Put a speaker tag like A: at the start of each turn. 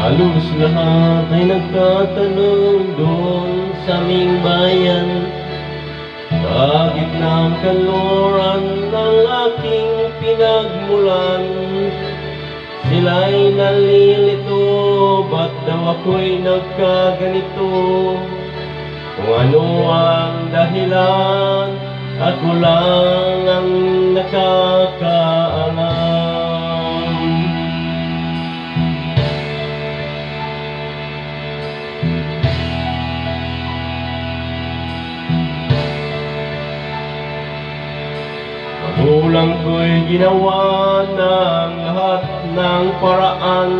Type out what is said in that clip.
A: Halos lahat ay nagtatanong doon sa aming bayan. Bakit ng kaluran ng aking pinagmulan? Sila'y nalilito, ba't daw ako'y nagkaganito? Kung ano ang dahilan, ako lang ang nakakaalam. Magulang ko'y ginawa ng lahat ng paraan